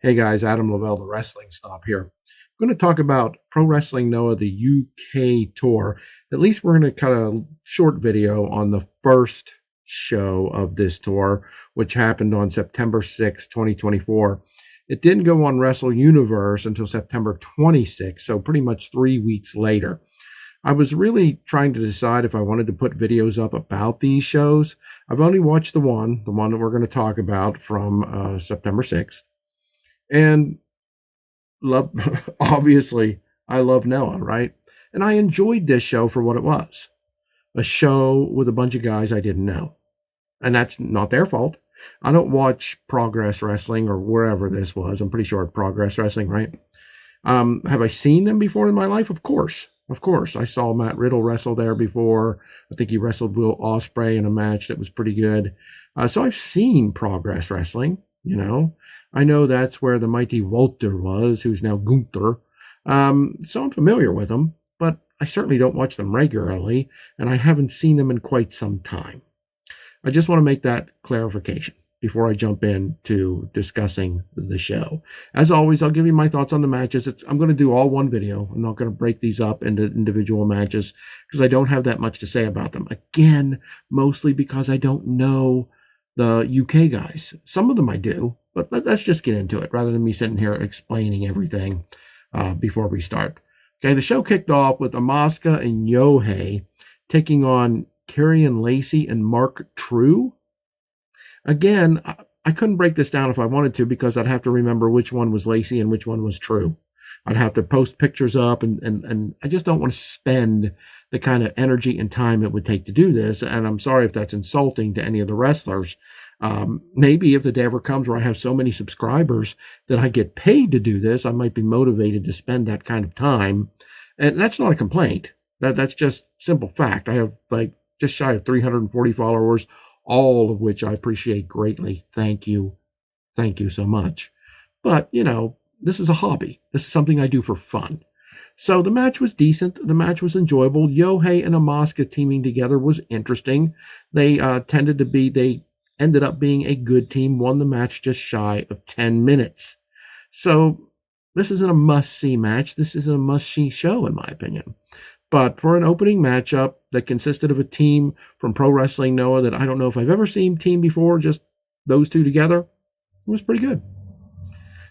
Hey guys, Adam Lavelle, the Wrestling Stop here. I'm going to talk about Pro Wrestling Noah, the UK tour. At least we're going to cut a short video on the first show of this tour, which happened on September 6, 2024. It didn't go on Wrestle Universe until September 26th, so pretty much 3 weeks later. I was really trying to decide if I wanted to put videos up about these shows. I've only watched the one that we're going to talk about from September 6th. And love, obviously, I love Noah, right? And I enjoyed this show for what it was, a show with a bunch of guys I didn't know. And that's not their fault. I don't watch Progress Wrestling or wherever this was. I'm pretty sure Progress Wrestling, right? Have I seen them before in my life? Of course. Of course. I saw Matt Riddle wrestle there before. I think he wrestled Will Ospreay in a match that was pretty good. So I've seen Progress Wrestling, you know. I know that's where the mighty Walter was, who's now Gunther. So I'm familiar with them, but I certainly don't watch them regularly, and I haven't seen them in quite some time. I just want to make that clarification before I jump into discussing the show. As always, I'll give you my thoughts on the matches. I'm going to do all one video. I'm not going to break these up into individual matches because I don't have that much to say about them. Again, mostly because I don't know the UK guys. Some of them I do, but let's just get into it rather than me sitting here explaining everything before we start. Okay, the show kicked off with Asuka and Yohei taking on Kyrian Lacey and Mark True. Again, I couldn't break this down if I wanted to because I'd have to remember which one was Lacey and which one was True. I'd have to post pictures up, and I just don't want to spend the kind of energy and time it would take to do this. And I'm sorry if that's insulting to any of the wrestlers. Maybe if the day ever comes where I have so many subscribers that I get paid to do this, I might be motivated to spend that kind of time. And that's not a complaint. That's just simple fact. I have like just shy of 340 followers, all of which I appreciate greatly. Thank you. Thank you so much. But, you know, this is a hobby. This is something I do for fun. So the match was decent. The match was enjoyable. Yohei and Asuka teaming together was interesting. They ended up being a good team, won the match just shy of 10 minutes. So this isn't a must-see match. This is a must-see show, in my opinion. But for an opening matchup that consisted of a team from Pro Wrestling Noah that I don't know if I've ever seen team before, just those two together, it was pretty good.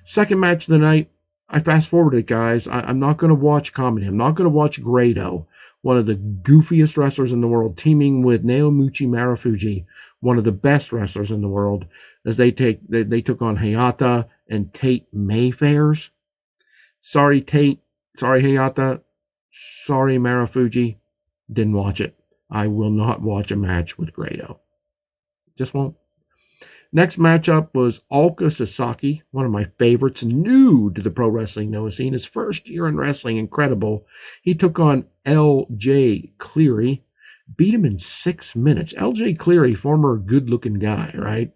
Second match of the night, I fast-forwarded, guys. I'm not going to watch comedy. I'm not going to watch Grado, one of the goofiest wrestlers in the world, teaming with Naomichi Marufuji, one of the best wrestlers in the world, as they took on Hayata and Tate Mayfairs. Sorry, Tate. Sorry, Hayata. Sorry, Marufuji. Didn't watch it. I will not watch a match with Grado. Just won't. Next matchup was Ulka Sasaki, one of my favorites, new to the Pro Wrestling Noah scene. His first year in wrestling, incredible. He took on L.J. Cleary, beat him in 6 minutes. L.J. Cleary, former good-looking guy, right?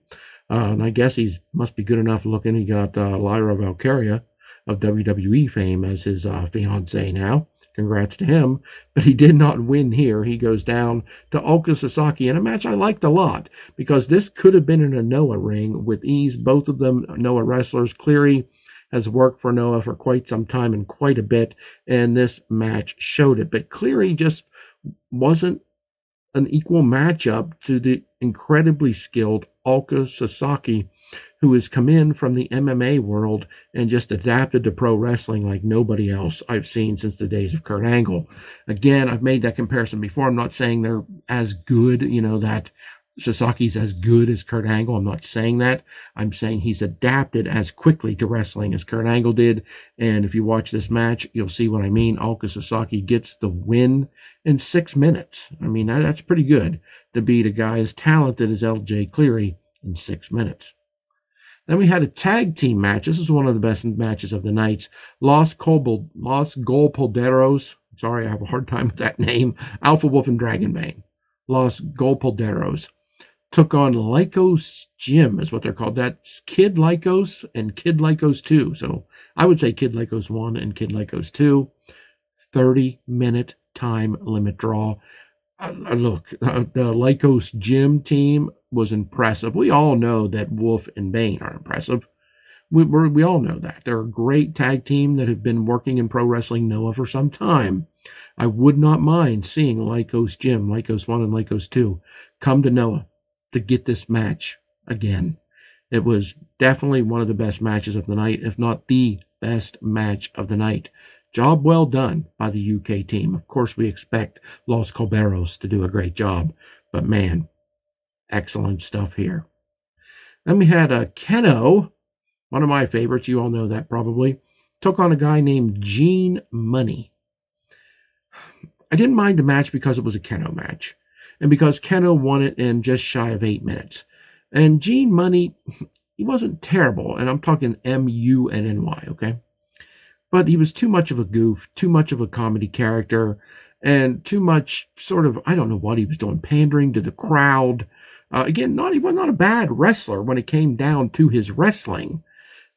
And I guess he must be good enough looking. He got Lyra Valkyria of WWE fame as his fiancée now. Congrats to him, but he did not win here. He goes down to Ulka Sasaki in a match I liked a lot because this could have been in a Noah ring with ease. Both of them Noah wrestlers. Cleary has worked for Noah for quite some time and quite a bit, and this match showed it. But Cleary just wasn't an equal matchup to the incredibly skilled Ulka Sasaki, who has come in from the MMA world and just adapted to pro wrestling like nobody else I've seen since the days of Kurt Angle. Again, I've made that comparison before. I'm not saying they're as good, that Sasaki's as good as Kurt Angle. I'm not saying that. I'm saying he's adapted as quickly to wrestling as Kurt Angle did. And if you watch this match, you'll see what I mean. Ulka Sasaki gets the win in 6 minutes. I mean, that's pretty good to beat a guy as talented as L.J. Cleary in 6 minutes. Then we had a tag team match. This is one of the best matches of the night. Los Golpolderos. Sorry, I have a hard time with that name. Alpha Wolf and Dragonbane. Los Golpolderos took on Lycos Gym, is what they're called. That's Kid Lycos and Kid Lycos 2. So I would say Kid Lycos 1 and Kid Lycos 2. 30-minute time limit draw. Look, the Lycos Gym team was impressive. We all know that Wolf and Bane are impressive. We all know that. They're a great tag team that have been working in Pro Wrestling Noah for some time. I would not mind seeing Lycos Jim, Lycos 1 and Lycos 2 come to Noah to get this match again. It was definitely one of the best matches of the night, if not the best match of the night. Job well done by the UK team. Of course, we expect Los Colberos to do a great job, but man, excellent stuff here. Then we had Keno, one of my favorites. You all know that probably. Took on a guy named Gene Money. I didn't mind the match because it was a Keno match, and because Keno won it in just shy of 8 minutes. And Gene Money, he wasn't terrible, and I'm talking M-U-N-N-Y, okay? But he was too much of a goof, too much of a comedy character, and too much sort of, I don't know what he was doing, pandering to the crowd. Again, he was not a bad wrestler when it came down to his wrestling,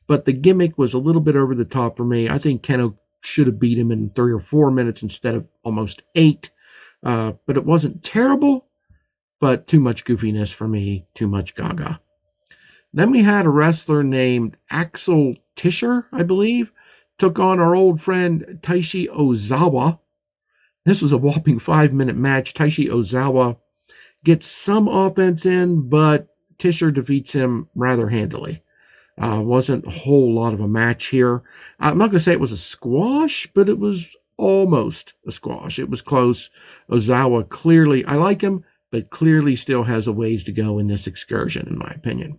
but the gimmick was a little bit over the top for me. I think Keno should have beat him in 3 or 4 minutes instead of almost 8. But it wasn't terrible, but too much goofiness for me, too much gaga. Then we had a wrestler named Axel Tischer, I believe, took on our old friend Taishi Ozawa. This was a whopping 5-minute match. Taishi Ozawa gets some offense in, but Tischer defeats him rather handily. Wasn't a whole lot of a match here. I'm not going to say it was a squash, but it was almost a squash. It was close. Ozawa clearly, I like him, but clearly still has a ways to go in this excursion, in my opinion.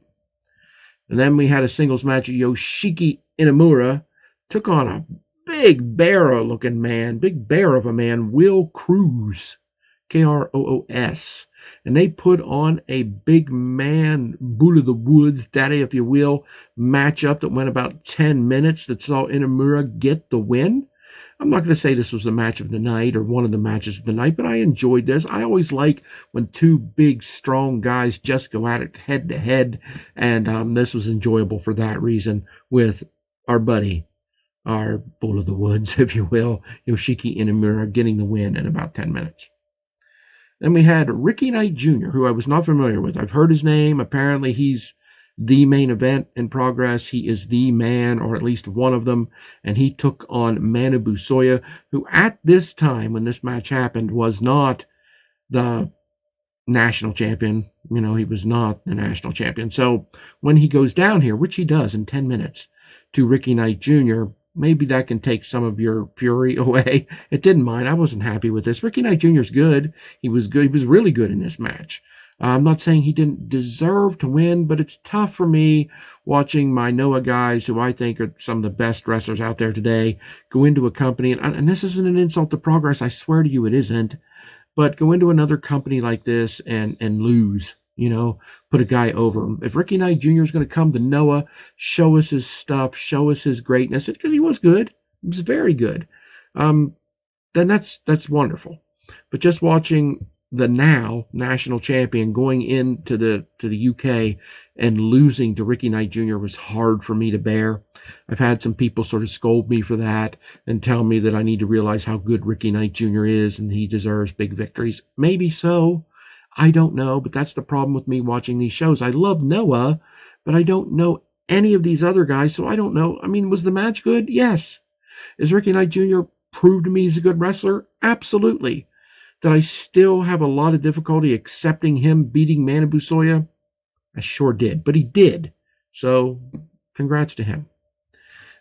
And then we had a singles match. Yoshiki Inamura took on a big bear-looking man, big bear of a man, Will Cruz, Kroos. And they put on a big man, Bull of the Woods, daddy, if you will, matchup that went about 10 minutes that saw Inamura get the win. I'm not going to say this was the match of the night or one of the matches of the night, but I enjoyed this. I always like when two big, strong guys just go at it head to head, and this was enjoyable for that reason with our buddy, our Bull of the Woods, if you will, Yoshiki Inamura getting the win in about 10 minutes. Then we had Ricky Knight Jr., who I was not familiar with. I've heard his name. Apparently, he's the main event in progress. He is the man, or at least one of them. And he took on Manu Busoya, who at this time, when this match happened, was not the national champion. He was not the national champion. So when he goes down here, which he does in 10 minutes, to Ricky Knight Jr., maybe that can take some of your fury away. It didn't mind. I wasn't happy with this. Ricky Knight Jr. is good. He was good. He was really good in this match. I'm not saying he didn't deserve to win, but it's tough for me watching my Noah guys, who I think are some of the best wrestlers out there today, go into a company, and this isn't an insult to progress. I swear to you it isn't. But go into another company like this and lose. Put a guy over. If Ricky Knight Jr. is going to come to Noah, show us his stuff, show us his greatness, because he was good. He was very good. Then that's wonderful. But just watching the now national champion going into the UK and losing to Ricky Knight Jr. was hard for me to bear. I've had some people sort of scold me for that and tell me that I need to realize how good Ricky Knight Jr. is and he deserves big victories. Maybe so. I don't know, but that's the problem with me watching these shows. I love Noah, but I don't know any of these other guys, so I don't know. I mean, was the match good? Yes. Is Ricky Knight Jr. proved to me he's a good wrestler? Absolutely. Did I still have a lot of difficulty accepting him beating Manu Busoya? I sure did, but he did. So, congrats to him.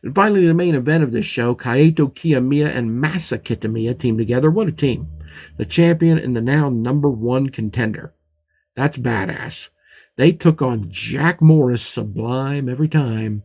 And finally, the main event of this show, Kaito Kiyomiya and Masa Kitamiya team together. What a team. The champion and the now #1 contender. That's badass. They took on Jack Morris, sublime every time,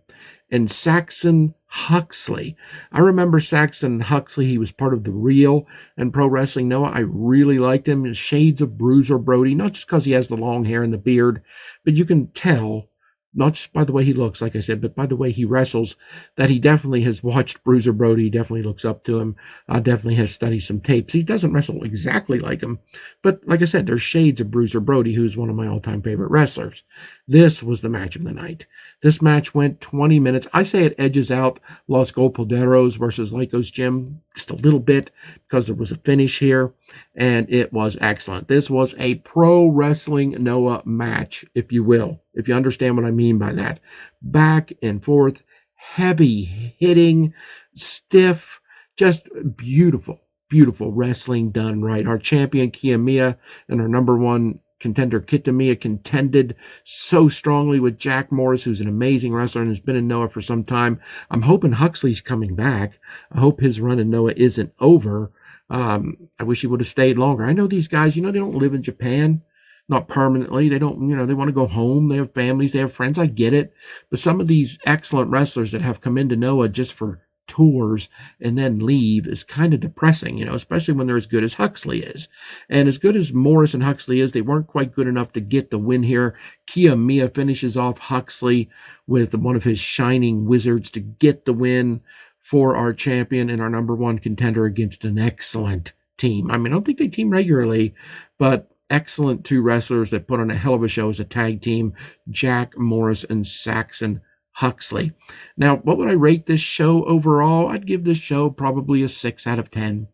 and Saxon Huxley. I remember Saxon Huxley. He was part of The Real and Pro Wrestling Noah. I really liked him. His shades of Bruiser Brody, not just because he has the long hair and the beard, but you can tell, not just by the way he looks, like I said, but by the way he wrestles, that he definitely has watched Bruiser Brody. He definitely looks up to him. Definitely has studied some tapes. He doesn't wrestle exactly like him, but like I said, there's shades of Bruiser Brody, who's one of my all-time favorite wrestlers. This was the match of the night. This match went 20 minutes. I say it edges out Los Golpoderos versus Lycos Gym just a little bit because there was a finish here, and it was excellent. This was a pro wrestling Noah match, if you will, if you understand what I mean by that. Back and forth, heavy hitting, stiff, just beautiful, beautiful wrestling done right. Our champion Kiyomiya and our number one contender Kitamiya contended so strongly with Jack Morris, who's an amazing wrestler and has been in Noah for some time. I'm hoping Huxley's coming back. I hope his run in Noah isn't over. I wish he would have stayed longer. I know these guys, they don't live in Japan, not permanently. They don't, they want to go home. They have families, they have friends. I get it. But some of these excellent wrestlers that have come into Noah just for tours and then leave is kind of depressing, especially when they're as good as Huxley is. And as good as Morris and Huxley is, they weren't quite good enough to get the win here. Kiyomiya finishes off Huxley with one of his shining wizards to get the win for our champion and our number one contender against an excellent team. I don't think they team regularly, but excellent two wrestlers that put on a hell of a show as a tag team, Jack Morris and Saxon Huxley. Now, what would I rate this show overall? I'd give this show probably a 6 out of 10.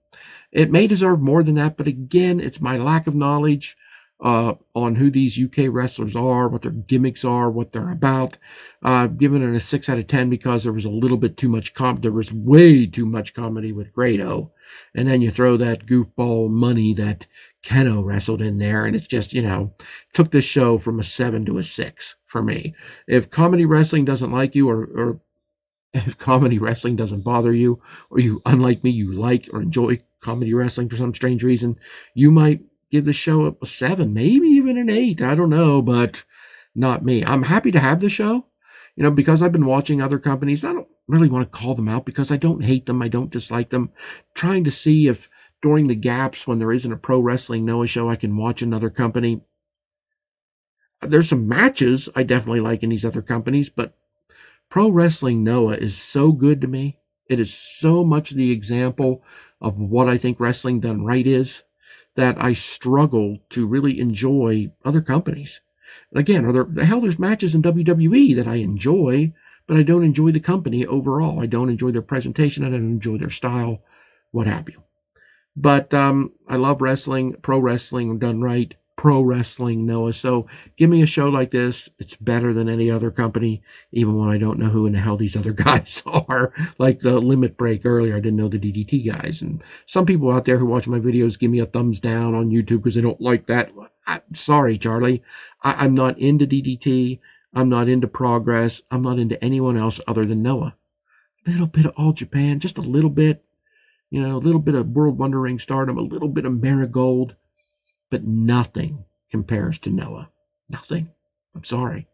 It may deserve more than that, but again, it's my lack of knowledge on who these UK wrestlers are, what their gimmicks are, what they're about. Giving it a 6 out of 10 because there was a little bit too much there was way too much comedy with Grado. And then you throw that goofball money that Keno wrestled in there, and it's just, took this show from a 7 to a 6 for me. If comedy wrestling doesn't like you, or if comedy wrestling doesn't bother you, or you, unlike me, you like or enjoy comedy wrestling for some strange reason, you might give the show a 7, maybe even an 8. I don't know, but not me. I'm happy to have the show, because I've been watching other companies. I don't really want to call them out because I don't hate them. I don't dislike them. Trying to see if during the gaps when there isn't a pro wrestling Noah show, I can watch another company. There's some matches I definitely like in these other companies, but pro wrestling Noah is so good to me. It is so much the example of what I think wrestling done right is, that I struggle to really enjoy other companies. Again, there's matches in WWE that I enjoy, but I don't enjoy the company overall. I don't enjoy their presentation. I don't enjoy their style, what have you. But I love wrestling, pro wrestling done right, pro wrestling Noah. So give me a show like this. It's better than any other company, even when I don't know who in the hell these other guys are. Like the Limit Break earlier, I didn't know the DDT guys. And some people out there who watch my videos give me a thumbs down on YouTube because they don't like that. Sorry, Charlie. I'm not into DDT. I'm not into Progress. I'm not into anyone else other than Noah. A little bit of All Japan, just a little bit. A little bit of World Wonder Ring Stardom, a little bit of Marigold, but nothing compares to Noah. Nothing. I'm sorry.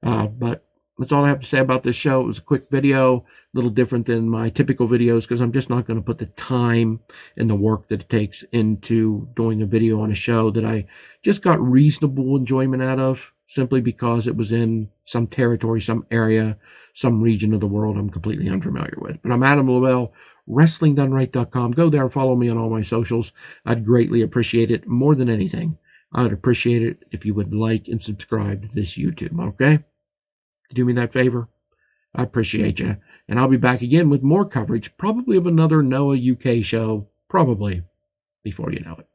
But that's all I have to say about this show. It was a quick video, a little different than my typical videos because I'm just not going to put the time and the work that it takes into doing a video on a show that I just got reasonable enjoyment out of, simply because it was in some territory, some area, some region of the world I'm completely unfamiliar with. But I'm Adam Lowell, WrestlingDoneRight.com. Go there and follow me on all my socials. I'd greatly appreciate it. More than anything, I'd appreciate it if you would like and subscribe to this YouTube, okay? Do me that favor? I appreciate you. And I'll be back again with more coverage, probably of another Noah UK show, probably before you know it.